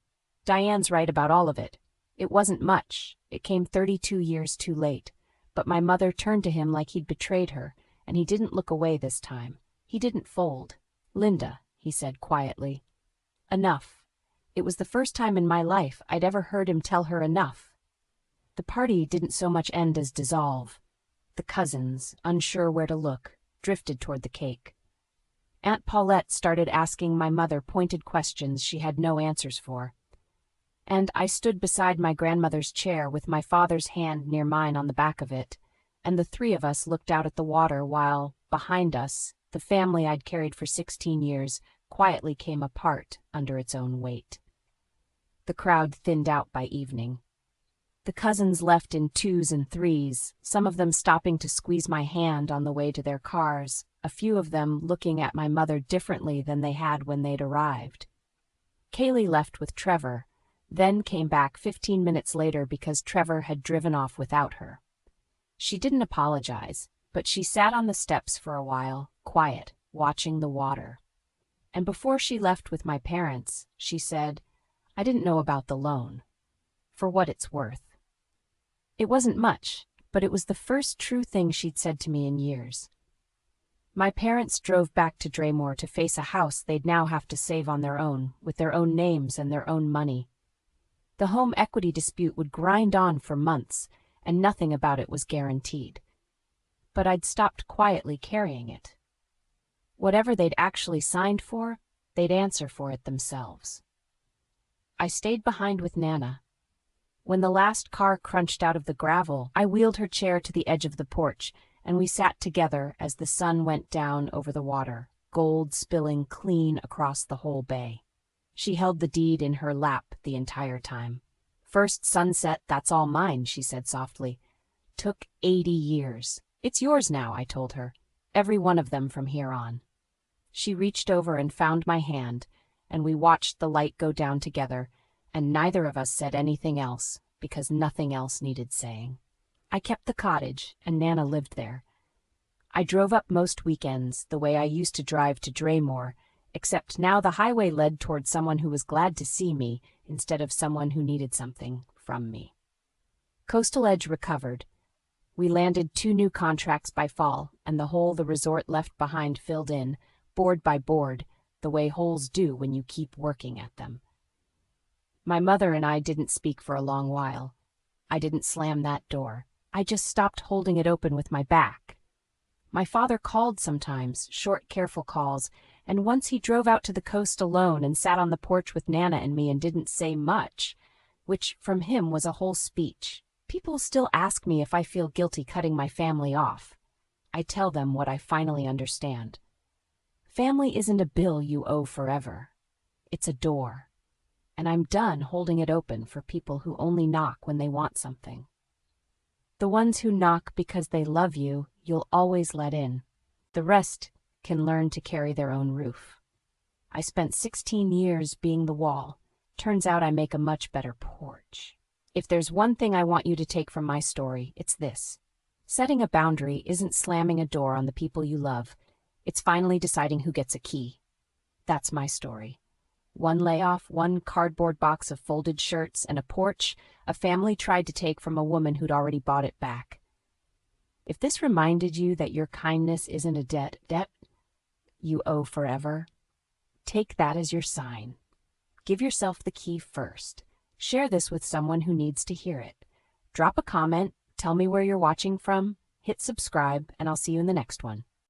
Diane's right about all of it. It wasn't much. It came 32 years too late." But my mother turned to him like he'd betrayed her, and he didn't look away this time. He didn't fold. "Linda," he said quietly, "enough." It was the first time in my life I'd ever heard him tell her enough. The party didn't so much end as dissolve. The cousins, unsure where to look, drifted toward the cake. Aunt Paulette started asking my mother pointed questions she had no answers for. And I stood beside my grandmother's chair with my father's hand near mine on the back of it, and the three of us looked out at the water while, behind us, the family I'd carried for 16 years quietly came apart under its own weight. The crowd thinned out by evening. The cousins left in twos and threes, some of them stopping to squeeze my hand on the way to their cars, a few of them looking at my mother differently than they had when they'd arrived. Kaylee left with Trevor, then came back 15 minutes later because Trevor had driven off without her. She didn't apologize, but she sat on the steps for a while, quiet, watching the water. And before she left with my parents, she said, "I didn't know about the loan. For what it's worth." It wasn't much, but it was the first true thing she'd said to me in years. My parents drove back to Draymore to face a house they'd now have to save on their own, with their own names and their own money. The home equity dispute would grind on for months, and nothing about it was guaranteed. But I'd stopped quietly carrying it. Whatever they'd actually signed for, they'd answer for it themselves. I stayed behind with Nana. When the last car crunched out of the gravel, I wheeled her chair to the edge of the porch, and we sat together as the sun went down over the water, gold spilling clean across the whole bay. She held the deed in her lap the entire time. "First sunset, that's all mine," she said softly. "Took 80 years. It's yours now," I told her. "Every one of them from here on." She reached over and found my hand, and we watched the light go down together, and neither of us said anything else, because nothing else needed saying. I kept the cottage, and Nana lived there. I drove up most weekends, the way I used to drive to Draymore, except now the highway led toward someone who was glad to see me instead of someone who needed something from me. Coastal Edge recovered. We landed 2 new contracts by fall, and the hole the resort left behind filled in, board by board, the way holes do when you keep working at them. My mother and I didn't speak for a long while. I didn't slam that door. I just stopped holding it open with my back. My father called sometimes, short, careful calls, and once he drove out to the coast alone and sat on the porch with Nana and me and didn't say much, which from him was a whole speech. People still ask me if I feel guilty cutting my family off. I tell them what I finally understand. Family isn't a bill you owe forever. It's a door. And I'm done holding it open for people who only knock when they want something. The ones who knock because they love you, you'll always let in. The rest can learn to carry their own roof. I spent 16 years being the wall. Turns out I make a much better porch. If there's one thing I want you to take from my story, it's this. Setting a boundary isn't slamming a door on the people you love. It's finally deciding who gets a key. That's my story. 1 layoff, 1 cardboard box of folded shirts, and a porch a family tried to take from a woman who'd already bought it back. If this reminded you that your kindness isn't a debt you owe forever, take that as your sign. Give yourself the key first. Share this with someone who needs to hear it. Drop a comment, tell me where you're watching from, hit subscribe, and I'll see you in the next one.